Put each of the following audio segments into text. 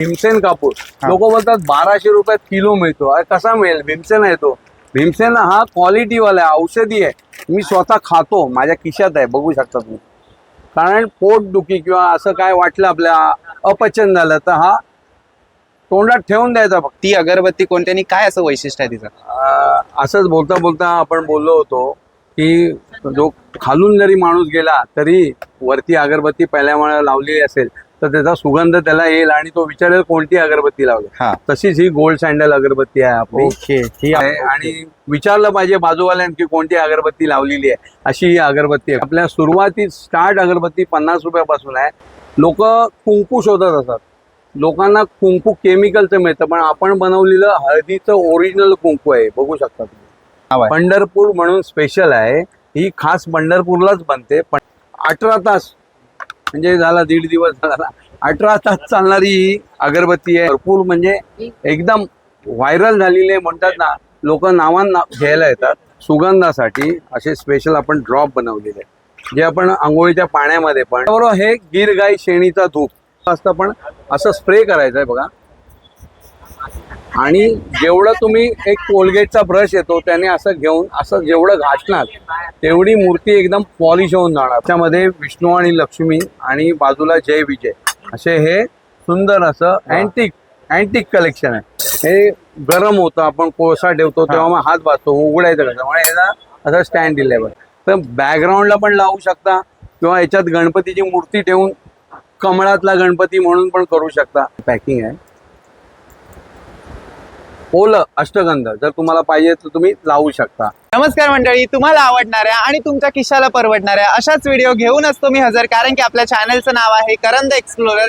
भीमसेन कापूर लोक बोलतात 1200 रुपयात किलो मिळतो. अरे कसा मिळेल? भीमसेन आहे तो. भीमसेन हा क्वालिटीवाला आहे, औषधी आहे. मी स्वतः खातो, माझ्या खिशात आहे, बघू शकता तुम्ही. कारण पोटदुखी किंवा असं काय वाटलं आपल्या अपचन झालं तर हा तोंडात ठेवून द्यायचा फक्त. ती अगरबत्ती कोणत्यानी काय असं वैशिष्ट्य आहे तिचं? असंच बोलता बोलता आपण बोललो होतो की जो खालून जरी माणूस गेला तरी वरती अगरबत्ती पहिल्या माळ्यावर लावलेली असेल तर त्याचा सुगंध त्याला येईल आणि तो विचारेल कोणती अगरबत्ती लावली. तशीच ही गोल्ड सँडल अगरबत्ती आहे आपली. ही आहे आणि विचारलं पाहिजे बाजूवाल्यांनी की कोणती अगरबत्ती लावलेली आहे, अशी ही अगरबत्ती आहे. आपल्या सुरुवातीत स्टार्ट अगरबत्ती 50 रुपयापासून आहे. लोक कुंकू शोधत असतात, लोकांना कुंकू केमिकलचं मिळतं, पण आपण बनवलेलं हळदीचं ओरिजिनल कुंकू आहे, बघू शकता तुम्ही. पंढरपूर म्हणून स्पेशल आहे, ही खास पंढरपूरलाच बनते. पण 18 तास म्हणजे झाला 1.5 दिवस झाला, 18 तास चालणारी ही अगरबत्ती आहे. भरपूर म्हणजे एकदम व्हायरल झालेली आहे म्हणतात ना, लोक नावांना घ्यायला येतात. सुगंधासाठी असे स्पेशल आपण ड्रॉप बनवलेले आहे, जे आपण आंघोळीच्या पाण्यामध्ये पण. बरोबर हे गिर गाई शेणीचा धूप असतं, पण असं स्प्रे करायचं आहे बघा. आणि जेवढं तुम्ही एक कोलगेटचा ब्रश येतो त्याने असं घेऊन असं जेवढं घासणार तेवढी मूर्ती एकदम पॉलिश होऊन जाणार. त्यामध्ये विष्णू आणि लक्ष्मी आणि बाजूला जय विजय असे हे सुंदर असं अँटिक कलेक्शन आहे. हे गरम होतं, आपण कोळसा ठेवतो तेव्हा मग हात भाजतो, उघडायचं कसं, म्हणजे ह्याला असं स्टँड दिलंय बघ. तर बॅकग्राऊंडला पण लावू शकता किंवा याच्यात गणपतीची मूर्ती ठेवून कमळातला गणपती म्हणून पण करू शकता. पॅकिंग आहे ओलं अष्टगंध, जर तुम्हाला पाहिजे तर तुम्ही लावू शकता. नमस्कार मंडळी, तुम्हाला आवडणाऱ्या आणि तुमच्या खिशाला परवडणाऱ्या अशाच व्हिडिओ घेऊन असतो मी हजर, कारण की आपल्या चॅनलचं नाव आहे करंद एक्सप्लोरर.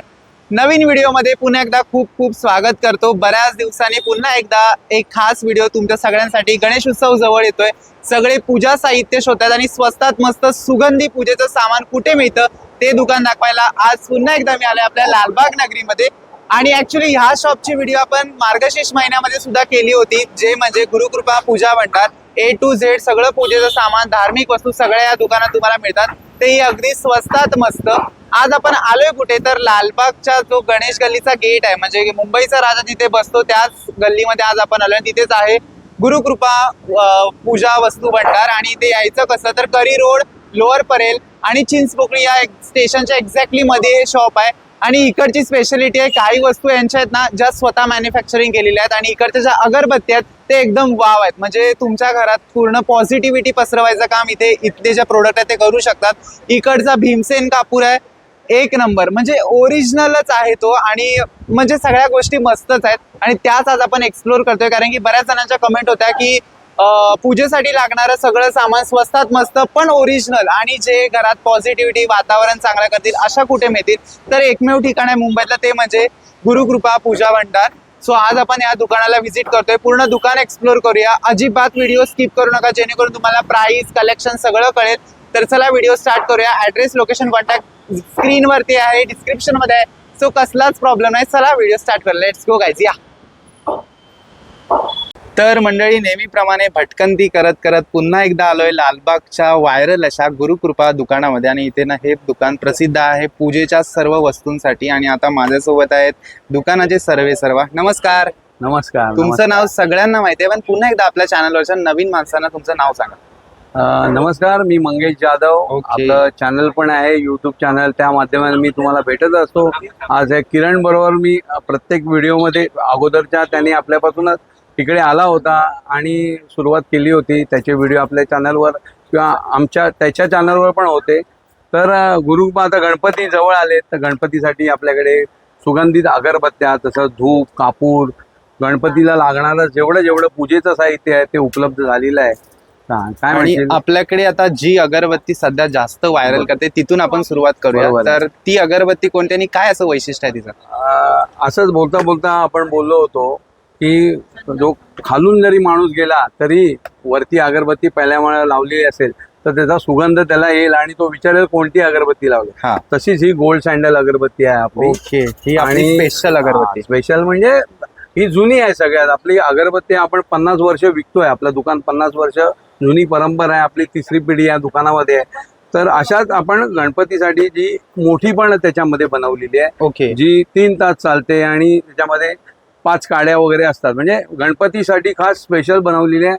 नवीन व्हिडिओमध्ये पुन्हा एकदा खूप खूप स्वागत करतो. बऱ्याच दिवसांनी पुन्हा एकदा एक खास व्हिडिओ तुमच्या सगळ्यांसाठी. गणेश उत्सव जवळ येतोय, सगळे पूजा साहित्य शोधतात आणि स्वस्तात मस्त सुगंधी पूजेचं सामान कुठे मिळतं ते दुकान दाखवायला आज पुन्हा एकदा मी आले आपल्या लालबाग नगरीमध्ये. आणि ऍक्च्युली ह्या शॉपची व्हिडिओ आपण मार्गशीर्ष महिन्यामध्ये सुद्धा केली होती, जे म्हणजे गुरुकृपा पूजा म्हणतात. A to Z सगळं पूजेचं सामान, धार्मिक वस्तू सगळ्या या दुकानात तुम्हाला मिळतात, तेही अगदी स्वस्तात मस्त. आज आपण आलोय कुठे तर लालबागच्या जो गणेश गल्लीचा गेट आहे, म्हणजे मुंबईचा राजा जिथे बसतो त्याच गल्लीमध्ये आज आपण आलोय. तिथेच आहे गुरुकृपा पूजा वस्तू भंडार. आणि ते यायचं कसं तर करी रोड, लोअर परेल आणि चिंचपोकळी या स्टेशनच्या एक्झॅक्टली मध्ये हे शॉप आहे. आणि इकडची स्पेशालिटी आहे, काही वस्तू यांच्या आहेत ना ज्या स्वतः मॅन्युफॅक्चरिंग केलेल्या आहेत, आणि इकडच्या ज्या अगरबत्ती आहेत ते एकदम वाव आहेत. म्हणजे तुमच्या घरात पूर्ण पॉझिटिव्हिटी पसरवायचं काम इथले जे प्रोडक्ट आहेत ते करू शकतात. इकडचा भीमसेन कापूर आहे, एक नंबर, म्हणजे ओरिजिनलच आहे तो. आणि म्हणजे सगळ्या गोष्टी मस्तच आहेत आणि त्याच आज आपण एक्सप्लोर करतोय, कारण की बऱ्याच जणांच्या कमेंट होत्या की पूजेसाठी लागणारं सगळं सामान स्वस्तात मस्त पण ओरिजिनल आणि जे घरात पॉझिटिव्हिटी वातावरण चांगलं करतील अशा कुठे मिळतील. तर एकमेव ठिकाण आहे मुंबईतलं, ते म्हणजे गुरुकृपा पूजा भंडार. सो आज आपण या दुकानाला व्हिजिट करतोय, पूर्ण दुकान एक्सप्लोर करूया. अजिबात व्हिडिओ स्किप करू नका, जेणेकरून तुम्हाला प्राइस, कलेक्शन सगळं कळेल. तर चला व्हिडिओ स्टार्ट करूया. ऍड्रेस, लोकेशन, कॉन्टॅक्ट स्क्रीनवरती आहे, डिस्क्रिप्शन मध्ये आहे. सो कसलाच प्रॉब्लेम नाही. चला व्हिडिओ स्टार्ट करूया. लेट्स गो गाईज, या. तर मंडळी, नेहमीप्रमाणे भटकंती करत करत पुन्हा एकदा आलोय लालबागच्या व्हायरल अशा गुरुकृपा दुकानामध्ये. आणि इथे ना हे दुकान प्रसिद्ध आहे पूजेच्या सर्व वस्तूंसाठी. आणि आता माझ्यासोबत आहेत दुकानाचे सर्वेसर्वा. नमस्कार. नमस्कार. तुमचं नाव सगळ्यांना माहिती आहे, पण पुन्हा एकदा आपल्या चॅनलवरच्या नवीन माणसांना तुमचं नाव सांगा. नमस्कार, मी मंगेश जाधव. आपलं चॅनल पण आहे, युट्यूब चॅनल, त्या माध्यमाने मी तुम्हाला भेटत असतो. आज किरण बरोबर मी प्रत्येक व्हिडिओमध्ये अगोदरच्या त्यांनी आपल्यापासूनच तिकडे आला होता आणि सुरुवात केली होती. त्याचे व्हिडिओ आपल्या चॅनलवर किंवा त्याच्या चॅनलवर पण होते. तर गुरुकृपा आता गणपती जवळ आले, तर गणपतीसाठी आपल्याकडे सुगंधित अगरबत्त्या, तसं धूप, कापूर, गणपतीला लागणारं जेवढं पूजेचं साहित्य आहे ते उपलब्ध झालेलं आहे. काय आणि आपल्याकडे आता जी अगरबत्ती सध्या जास्त व्हायरल करते तिथून आपण सुरुवात करूया. तर ती अगरबत्ती कोणत्यानी काय असं वैशिष्ट्य आहे तिचं? असंच बोलता बोलता आपण बोललो होतो की जो खालून जरी माणूस गेला तरी वरती अगरबत्ती पहिल्या माळ्यावर लावलेली असेल तर त्याचा सुगंध त्याला येईल आणि तो विचारेल कोणती अगरबत्ती लावली. तशीच ही गोल्ड सँडल अगरबत्ती आहे आपली. ही आणि स्पेशल अगरबत्ती. स्पेशल म्हणजे ही जुनी आहे सगळ्यात. आपली अगरबत्ती आपण 50 वर्ष विकतोय, आपलं दुकान 50 वर्ष जुनी परंपरा आहे आपली, 3री पिढी या दुकानामध्ये आहे. तर अशाच आपण गणपतीसाठी जी मोठी पण त्याच्यामध्ये बनवलेली आहे, ओके. जी 3 तास चालते आणि त्याच्यामध्ये 5 काड्या वगैरे असतात. म्हणजे गणपतीसाठी खास स्पेशल बनवलेली आहे.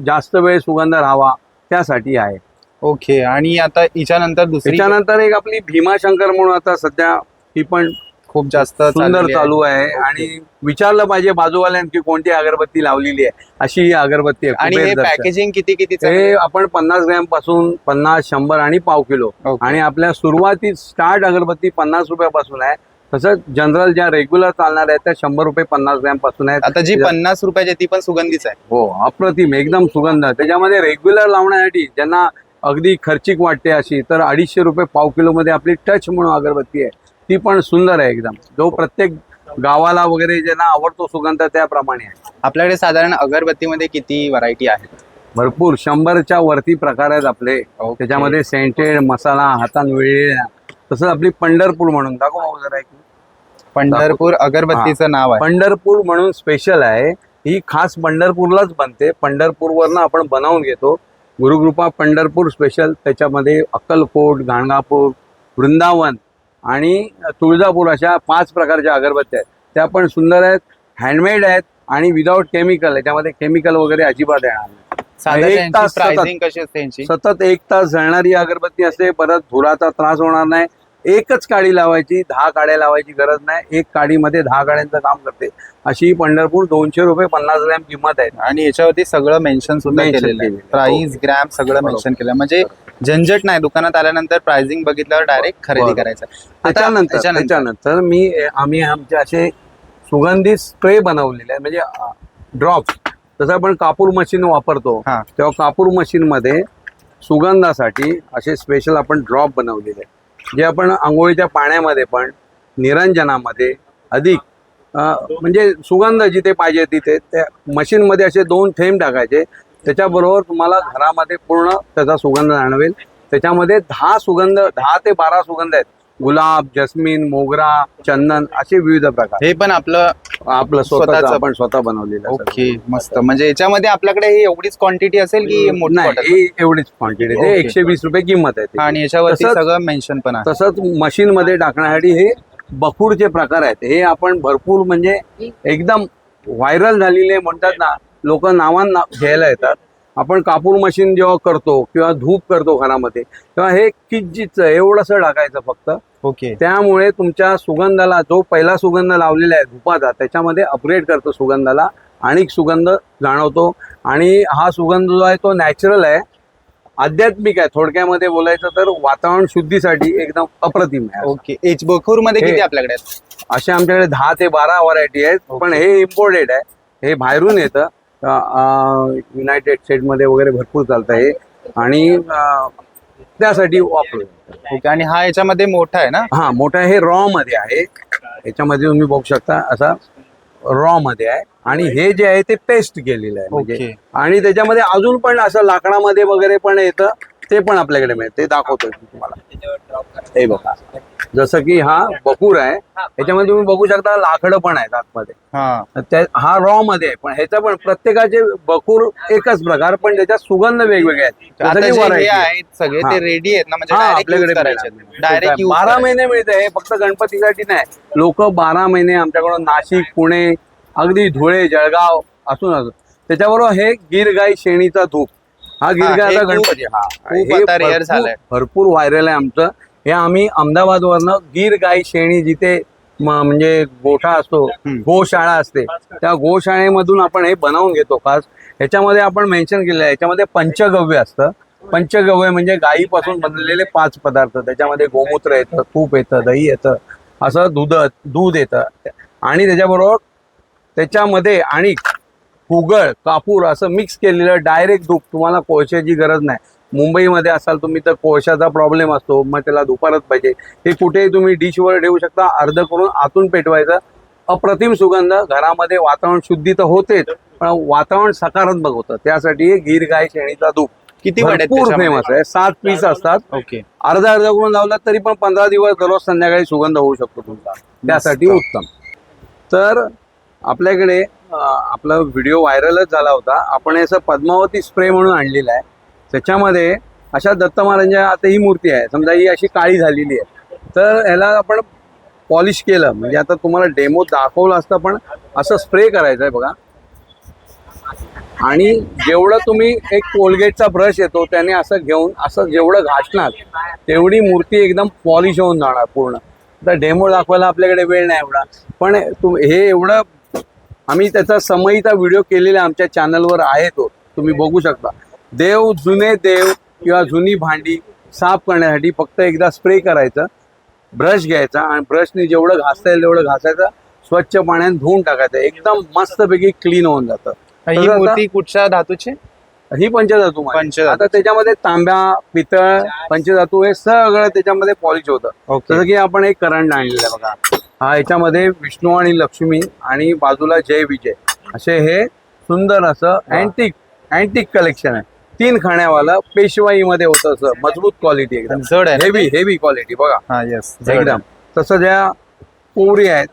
जास्त वेळ सुगंध राहावा त्यासाठी आहे. ओके. आणि आता हिच्यानंतर दुसरी त्याच्यानंतर एक आपली भीमाशंकर म्हणून आता सध्या ही पण खूप जास्त सुंदर चाललेली आहे. चालू आहे. ओके. आणि विचारलं पाहिजे बाजूवाल्यांनी की कोणती अगरबत्ती लावलेली आहे, अशी ही अगरबत्ती आहे. आणि हे कुबेर दर्शन. पॅकेजिंग कितीचं हे आहे? आपण 50 ग्रॅम पासून 50, 100 आणि पाव किलो. ओके. आणि आपल्या सुरुवाती स्टार्ट अगरबत्ती 50 रुपयापासून आहे. तसंच जनरल ज्या रेग्युलर चालणार आहेत त्या 100 रुपये 50 ग्रॅम पासून आहेत. आता जी 50 रुपयाची ती पण सुगंधीच आहे. हो, अप्रतिम एकदम सुगंध. त्याच्यामध्ये रेग्युलर लावण्यासाठी ज्यांना अगदी खर्चिक वाटते अशी, तर 250 रुपये पाव किलो मध्ये आपली टच म्हणून अगरबत्ती आहे. ती पण सुंदर आहे एकदम. जो प्रत्येक गावाला वगैरे ज्यांना आवडतो सुगंध त्याप्रमाणे आहे. आपल्याकडे साधारण अगरबत्तीमध्ये किती व्हरायटी आहेत? भरपूर 100च्या वरती प्रकार आहेत आपले. ओके. त्याच्यामध्ये सेंटेड, मसाला, हातान विळलेला. तसंच आपली पंढरपूर म्हणून दाखव भाऊ जरा एक. पंढरपूर अगरबत्तीचं नाव आहे. पंढरपूर म्हणून स्पेशल आहे. ही खास पंढरपूरलाच बनते. पंढरपूरवरनं आपण बनवून घेतो. गुरुकृपा पंढरपूर स्पेशल. त्याच्यामध्ये अक्कलकोट, गाणगापूर, वृंदावन आणि तुळजापूर अशा 5 प्रकारच्या अगरबत्त्या आहेत. त्या पण सुंदर आहेत, हँडमेड आहेत आणि विदाऊट केमिकल. याच्यामध्ये केमिकल वगैरे अजिबात येणार नाही. साधारण एक तास प्राइसिंग कशी असते यांची? सतत 1 तास जळणारी अगरबत्ती असते. परत धुराचा त्रास होणार नाही. एकच काडी लावायची, 10 काड्या लावायची गरज नाही. एक काडीमध्ये 10 काड्यांचं काम करते. अशी पंढरपूर 200 रुपये 50 ग्रॅम किंमत आहे. आणि याच्यावरती सगळं मेन्शन सुद्धा Mention केलेलं आहे. केलेलं आहे. प्राइस, ग्रॅम सगळं बरोबर. मेन्शन केलं म्हणजे झंझट नाही. दुकानात आल्यानंतर प्राइसिंग बघितल्यावर डायरेक्ट खरेदी बरोबर. करायचं. त्याच्यानंतर आम्ही आमचे असे सुगंधित स्प्रे बनवलेले आहे, म्हणजे ड्रॉप्स. जसं आपण कापूर मशीन वापरतो हा. तेव्हा कापूर मशीन मध्ये सुगंधासाठी असे स्पेशल आपण ड्रॉप बनवलेले आहे, जे आपण आंघोळीच्या पाण्यामध्ये पण, निरंजनामध्ये अधिक म्हणजे सुगंध जिथे पाहिजे तिथे त्या मशीनमध्ये असे 2 थेंब टाकायचे. त्याच्याबरोबर तुम्हाला घरामध्ये पूर्ण त्याचा सुगंध जाणवेल. त्याच्यामध्ये 10 ते 12 सुगंध आहेत. गुलाब, जस्मिन, मोगरा, चंदन असे विविध प्रकार. हे पण आपलं आपलं स्वतःचं. आपण स्वतः बनवलेलं आहे. ओके, मस्त. म्हणजे याच्यामध्ये आपल्याकडे ही एवढीच क्वांटिटी असेल की मोठी नाही, bottle? ही एवढीच क्वांटिटी. ओके. ते 120 रुपये किंमत आहे त्याची. आणि याच्यावरती तसंच- सगळं मेन्शन पण आहे. तसंच मशीन मध्ये टाकण्यासाठी हे बखूरचे प्रकार आहेत. हे आपण भरपूर म्हणजे एकदम व्हायरल झालेले म्हणतात ना, लोक नावान घ्यायला येतात. आपण कापूर मशीन जेव्हा करतो किंवा धूप करतो घरामध्ये, तेव्हा हे किंचितचं एवढंसं टाकायचं फक्त. ओके. त्यामुळे तुमच्या सुगंधाला, जो पहिला सुगंध लावलेला आहे धुपाचा, त्याच्यामध्ये अपग्रेड करतो सुगंधाला, आणि सुगंध जाणवतो. आणि हा सुगंध जो आहे तो नॅचरल आहे, आध्यात्मिक आहे. थोडक्यामध्ये बोलायचं तर वातावरण शुद्धीसाठी एकदम अप्रतिम आहे. ओके. एच बखूर मध्ये हे- किती आपल्याकडे आहेत? असे आमच्याकडे 10 ते 12 व्हरायटी आहेत. पण हे इम्पोर्टेड आहे, हे बाहेरून येतं. युनायटेड स्टेटमध्ये वगैरे भरपूर चालतं हे, आणि त्यासाठी वापरू. ओके. आणि हा याच्यामध्ये मोठा आहे ना? हा, मोठा हे रॉ मध्ये आहे. याच्यामध्ये तुम्ही बघू शकता असा रॉ मध्ये आहे. आणि हे जे आहे ते पेस्ट केलेलं आहे म्हणजे. ओके. आणि त्याच्यामध्ये अजून पण असं लाकडामध्ये वगैरे पण येतं, ते पण आपल्याकडे मिळते. दाखवतोय मी तुम्हाला. हे बघा, जसं की हा बकूर आहे, याच्यामध्ये तुम्ही बघू शकता लाकडं पण आहेत आतमध्ये. हा रॉ मध्ये आहे, पण ह्याचा पण प्रत्येकाचे बकूर एकच प्रकार, पण त्याच्यात सुगंध वेगवेगळे आहेत. आता जसं की जे हे variety आहे. आहेत सगळे ते रेडी आहेत ना, म्हणजे हा, डायरेक्ट आपल्याकडे डायरेक्ट 12 महिने मिळते. हे फक्त गणपतीसाठी नाही, लोक 12 महिने आमच्याकडून नाशिक, पुणे, अगदी धुळे, जळगाव असून त्याच्याबरोबर हे गिर गाई शेणीचा धूप. हा गिर हे गायचा खूप- गणपती. खूप आता rare झालंय. भरपूर व्हायरल आहे आमचं हे. आम्ही अहमदाबाद वरनं गिर गाई शेणी, जिथे म्हणजे गोठा असतो, गोशाळा असते, त्या गोशाळेमधून आपण हे बनवून घेतो खास. ह्याच्यामध्ये आपण मेन्शन केलेलं आहे, याच्यामध्ये पंचगव्य असतं. पंचगव्य म्हणजे गायीपासून बनलेले 5 पदार्थ. त्याच्यामध्ये गोमूत्र येतं, तूप येतं, दही येतं, असं दूध येतं. आणि त्याच्याबरोबर त्याच्यामध्ये आणि कुगळ, कापूर असं मिक्स केलेलं डायरेक्ट धूप. तुम्हाला कोळशाची गरज नाही. मुंबईमध्ये असाल तुम्ही तर कोळशाचा प्रॉब्लेम असतो, मग त्याला दुपारच पाहिजे. हे कुठेही तुम्ही डिशवर ठेवू शकता, अर्ध करून आतून पेटवायचं. अप्रतिम सुगंध. घरामध्ये वातावरण शुद्धी तर होतेच, पण वातावरण सकारात्मक होतं. त्यासाठी हे गिर गाय शेणीचा धूप किती वाट आहेत भरपूर त्याच्यामध्ये? फेमस आहे. 7 पीस असतात. ओके. अर्धा करून लावला तरी पण 15 दिवस दररोज संध्याकाळी सुगंध होऊ शकतो तुमचा. त्यासाठी उत्तम. तर आपल्याकडे आपला व्हिडिओ व्हायरलच झाला होता. आपण याचं पद्मावती स्प्रे म्हणून आणलेला आहे. त्याच्यामध्ये अशा दत्त महाराजांच्या आता ही मूर्ती आहे, समजा ही अशी काळी झालेली आहे, तर ह्याला आपण पॉलिश केलं म्हणजे आता तुम्हाला डेमो दाखवलं असतं, पण असं स्प्रे करायचं आहे बघा. आणि जेवढं तुम्ही एक कोलगेटचा ब्रश येतो त्याने असं घेऊन असं जेवढं घासणार तेवढी मूर्ती एकदम पॉलिश होऊन जाणार पूर्ण. तर डेमो दाखवायला आपल्याकडे वेळ नाही एवढा, पण हे एवढं आम्ही त्याचा समयीचा व्हिडिओ केलेला आमच्या चॅनलवर आहे, तो तुम्ही बघू शकता. जुने देव किंवा जुनी भांडी साफ करण्यासाठी फक्त एकदा स्प्रे करायचं, ब्रश घ्यायचा आणि ब्रशने जेवढं घासता येईल तेवढं घासायचं, स्वच्छ पाण्याने धुवून टाकायचं, एकदम मस्तपैकी क्लीन होऊन जातं. ही मूर्ती कुठच्या धातूची? ही पंचधातू मध्ये. पंचधातू. आता त्याच्यामध्ये तांब्या, पितळ, पंचधातू हे सगळं त्याच्यामध्ये पॉलिश होतं. ओके. जसं की आपण एक करंट आणलेलं आहे बघा, हा याच्यामध्ये विष्णू आणि लक्ष्मी आणि बाजूला जय विजय असे हे सुंदर असं अँटिक कलेक्शन आहे. 3 खाण्यावाला पेशवाईमध्ये होतं, असं मजबूत क्वालिटी, एकदम जड आहे ना? हेवी क्वालिटी बघा. हा यस एकदम तसं ज्या पोरी आहेत,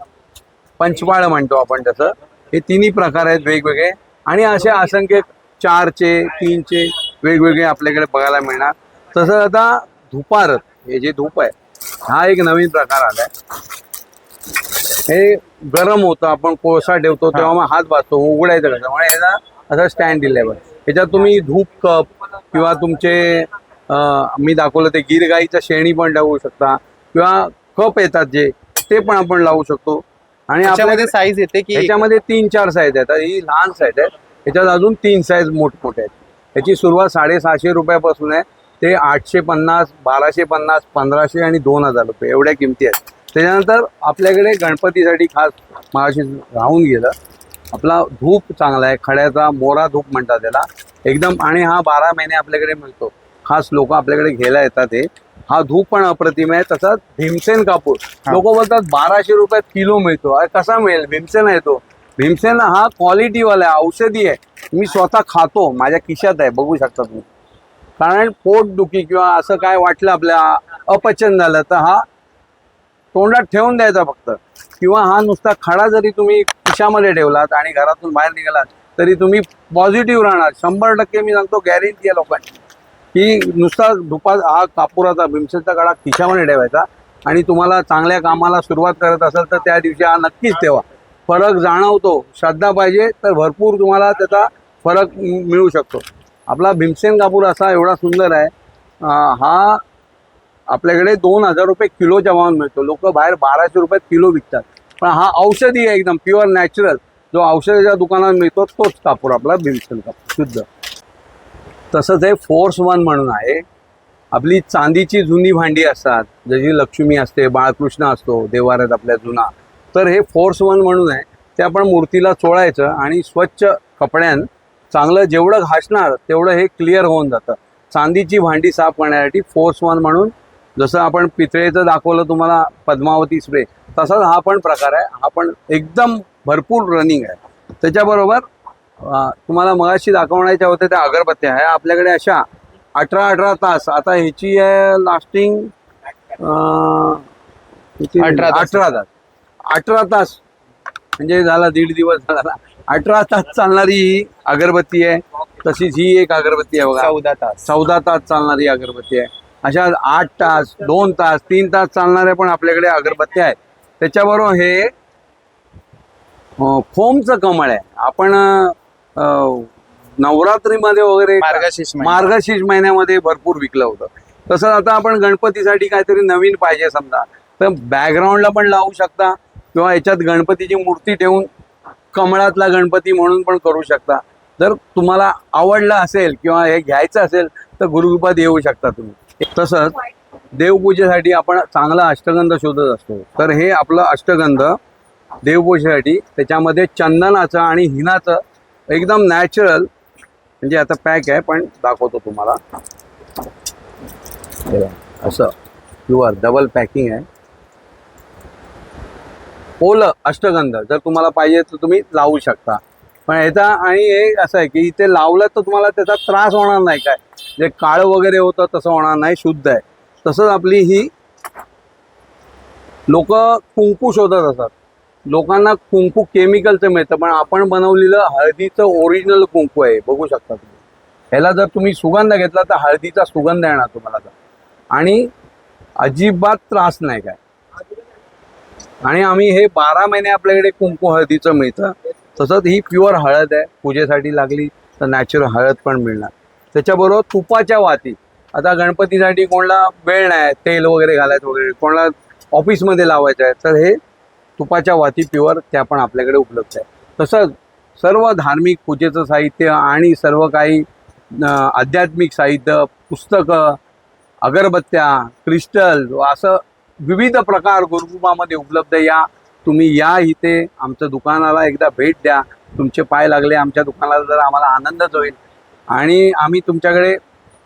पंचपाळ म्हणतो आपण तसं, हे तिन्ही प्रकार आहेत वेगवेगळे. आणि असे असंख्य 4चे 3चे वेगवेगळे आपल्याकडे बघायला मिळणार. तसं आता धुपारत, हे जे धूप आहे हा एक नवीन प्रकार आलाय. हे गरम होतं, आपण कोळसा ठेवतो तेव्हा मग हात भाजतो, उघडायचं कसं, म्हणजे याला असं स्टँड दिलंय बघ. याच्यात तुम्ही धूप कप किंवा तुमचे मी दाखवलं ते गिरगाईचं शेणी पण टाकू शकता, किंवा कप येतात जे ते पण आपण लावू शकतो. आणि त्याच्यामध्ये साईज येते की याच्यामध्ये 3-4 साईज आहेत. ही लहान साईज आहे, याच्यात अजून 3 साईज मोठमोठे आहेत. याची सुरुवात 650 रुपयापासून आहे, ते 850, 1250, 1500 आणि 2000 रुपये एवढ्या किमती आहेत. त्याच्यानंतर आपल्याकडे गणपतीसाठी खास मागाशी राहून गेलं, आपला धूप चांगला आहे, खड्याचा मोरा धूप म्हणतात त्याला एकदम. आणि हा 12 महिने आपल्याकडे मिळतो, खास लोक आपल्याकडे घ्यायला येतात. हा धूप पण अप्रतिम आहे. तसंच भीमसेन कापूर, लोक बोलतात 1200 रुपयात किलो मिळतो, अरे कसा मिळेल, भीमसेन आहे तो. भीमसेन हा क्वालिटीवाला आहे, औषधी आहे. मी स्वतः खातो, माझ्या खिशात आहे, बघू शकता तुम्ही. कारण पोटदुखी किंवा असं काय वाटलं आपल्या अपचन झालं तर हा तोंडात ठेवून द्यायचा फक्त, किंवा हा नुसता खडा जरी तुम्ही खिशामध्ये ठेवलात आणि घरातून बाहेर निघालात तरी तुम्ही पॉझिटिव्ह राहणार. 100% मी सांगतो, गॅरंटी आहे लोकांची, की नुसता हा कापुराचा भीमसेनचा कडा खिशामध्ये ठेवायचा आणि तुम्हाला चांगल्या कामाला सुरुवात करत असाल तर त्या दिवशी हा नक्कीच ठेवा. फरक जाणवतो, श्रद्धा पाहिजे तर भरपूर तुम्हाला त्याचा फरक मिळू शकतो. आपला भीमसेन कापूर असा एवढा सुंदर आहे, हा आपल्याकडे 2000 रुपये किलोच्या भावात मिळतो. लोक बाहेर 1200 रुपयात किलो विकतात, पण हा औषधी आहे, एकदम प्युअर नॅचरल, जो औषधाच्या दुकानात मिळतो तोच कापूर आपला भीमसेन कापूर शुद्ध. तसंच हे फोर्स 1 म्हणून आहे. आपली चांदीची जुनी भांडी असतात, जशी लक्ष्मी असते, बाळकृष्ण असतो देवाऱ्यात आपल्या जुना, तर हे फोर्स 1 म्हणून आहे. ते आपण मूर्तीला चोळायचं आणि स्वच्छ कपड्यान चांगलं जेवढं घासणार तेवढं हे क्लिअर होऊन जातं. चांदीची भांडी साफ करण्यासाठी फोर्स 1 म्हणून, जसं आपण पितळेचं दाखवलं तुम्हाला पद्मावती स्प्रे, तसाच हा पण प्रकार आहे. हा पण एकदम भरपूर रनिंग आहे. त्याच्याबरोबर तुम्हाला मगाशी दाखवण्याच्या होत्या त्या अगरबत्त्या आहे आपल्याकडे अशा 18 तास. आता ह्याची आहे लास्टिंग 18 तास म्हणजे झाला 1.5 दिवस झाला. 18 तास चालणारी ही अगरबत्ती आहे. तशीच ही एक अगरबत्ती आहे बघा, 14 तास चालणारी अगरबत्ती आहे. अशा 8 तास, 2 तास, 3 तास चालणाऱ्या पण आपल्याकडे अगरबत्त्या आहेत. त्याच्याबरोबर हे फोमचं कमळ आहे. आपण नवरात्रीमध्ये वगैरे मार्गशीर्ष महिन्यामध्ये भरपूर विकलं होतं. तसं आता आपण गणपतीसाठी काहीतरी नवीन पाहिजे समजा तर बॅकग्राऊंडला पण लावू शकता, किंवा याच्यात गणपतीची मूर्ती ठेवून कमळातला गणपती म्हणून पण करू शकता. जर तुम्हाला आवडलं असेल किंवा हे घ्यायचं असेल तर गुरुकृपात येऊ शकता तुम्ही. तसंच देवपूजेसाठी आपण चांगला अष्टगंध शोधत असतो, तर हे आपलं अष्टगंध देवपूजेसाठी, त्याच्यामध्ये चंदनाचं आणि हिनाचं एकदम नॅचरल, म्हणजे आता पॅक आहे पण दाखवतो तुम्हाला. असं प्युअर डबल पॅकिंग आहे. ओलं अष्टगंध जर तुम्हाला पाहिजे तर तुम्ही लावू शकता. पण ह्याचा आणि हे असं आहे की इथे लावलं तर तुम्हाला त्याचा त्रास होणार नाही, काय जे काळं वगैरे होतं तसं होणार नाही, शुद्ध आहे. तसंच आपली ही लोक कुंकू शोधत असतात. लोकांना कुंकू केमिकलचं मिळतं, पण आपण बनवलेलं हळदीचं ओरिजिनल कुंकू आहे, बघू शकता तुम्ही. ह्याला जर तुम्ही सुगंध घेतला तर हळदीचा सुगंध येणार तुम्हाला आणि अजिबात त्रास नाही काय. आणि आम्ही हे 12 महिने आपल्याकडे कुंकू हळदीचं मिळतं. तसंच ही प्युअर हळद आहे, पूजेसाठी लागली तर नॅचरल हळद पण मिळणार. त्याच्याबरोबर तुपाच्या वाती. आता गणपतीसाठी कोणाला वेळ नाही तेल वगैरे घालायचं वगैरे, कोणाला ऑफिसमध्ये लावायचं आहे, तर हे तुपाच्या वाती प्युअर त्या पण आपल्याकडे उपलब्ध आहे. तसंच सर्व धार्मिक पूजेचं साहित्य आणि सर्व काही आध्यात्मिक साहित्य, पुस्तकं, अगरबत्त्या, क्रिस्टल असं विविध प्रकार गुरुकृपामध्ये उपलब्ध. तुम्ही या इथे आमच्या दुकानाला एकदा भेट द्या. तुमचे पाय लागले आमच्या दुकानाला तर आम्हाला आनंदच होईल आणि आम्ही तुमच्याकडे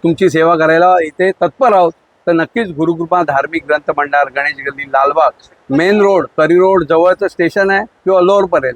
तुमची सेवा करायला इथे तत्पर आहोत. तर नक्कीच गुरुकृपा धार्मिक ग्रंथ भंडार, गणेश गल्ली, लालबाग, मेन रोड, करी रोड जवळचं स्टेशन आहे किंवा लोअर परेल.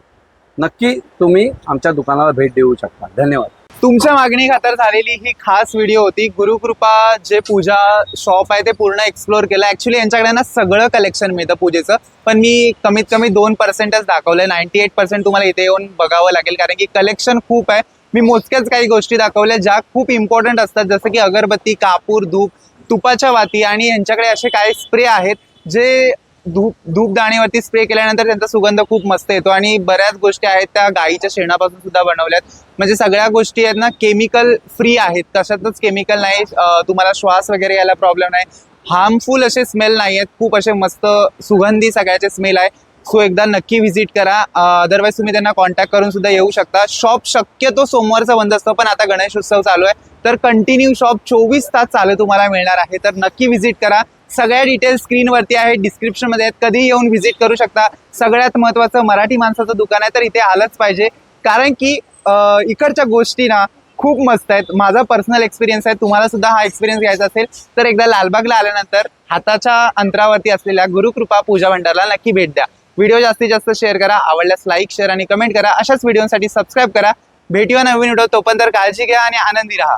नक्की तुम्ही आमच्या दुकानाला भेट देऊ शकता. धन्यवाद. तुमच्या मागणी खातर झालेली ही खास व्हिडिओ होती. गुरुकृपा जे पूजा शॉप आहे ते पूर्ण एक्सप्लोर केलं. ऍक्च्युली यांच्याकडे ना सगळं कलेक्शन मिळतं पूजेचं, पण मी कमीत कमी 2%च दाखवलंय. 98% तुम्हाला इथे येऊन बघावं लागेल, कारण की कलेक्शन खूप आहे. मी मोजक्याच काही गोष्टी दाखवल्या ज्या खूप इम्पॉर्टंट असतात, जसं की अगरबत्ती, कापूर, धूप, तुपाच्या वाती आणि यांच्याकडे असे काही स्प्रे आहेत जे धूपदाणीवरती स्प्रे केल्यानंतर त्यांचा सुगंध खूप मस्त येतो. आणि बऱ्याच गोष्टी आहेत त्या गाईच्या शेणापासून सुद्धा बनवल्यात. म्हणजे सगळ्या गोष्टी आहेत ना केमिकल फ्री आहेत, कशातच केमिकल नाही. तुम्हाला श्वास वगैरे यायला प्रॉब्लेम नाही. हार्मफुल असे स्मेल नाही आहेत, खूप असे मस्त सुगंधी सगळ्याचे स्मेल आहे. सो एकदा नक्की व्हिजिट करा. अदरवाईज तुम्ही त्यांना कॉन्टॅक्ट करून सुद्धा येऊ शकता. शॉप शक्यतो सोमवारचं बंद असतं, पण आता गणेश उत्सव चालू आहे तर कंटिन्यू शॉप 24 तास चालू तुम्हाला मिळणार आहे. तर नक्की व्हिजिट करा. सगळ्या डिटेल्स स्क्रीनवरती आहेत, डिस्क्रिप्शनमध्ये आहेत, कधी येऊन व्हिजिट करू शकता. सगळ्यात महत्त्वाचं मराठी माणसाचं दुकान आहे तर इथे आलंच पाहिजे, कारण की इकडच्या गोष्टी ना खूप मस्त आहेत. माझा पर्सनल एक्सपिरियन्स आहे, तुम्हाला सुद्धा हा एक्सपिरियन्स घ्यायचा असेल तर एकदा लालबागला आल्यानंतर हाताच्या अंतरावरती असलेल्या गुरुकृपा पूजा भंडारला नक्की भेट द्या. व्हिडिओ जास्तीत जास्त शेअर करा, आवडल्यास लाईक, शेअर आणि कमेंट करा. अशाच व्हिडिओसाठी सबस्क्राईब करा. भेटूया नवीन व्हिडिओ. तोपर्यंत काळजी घ्या आणि आनंदी राहा.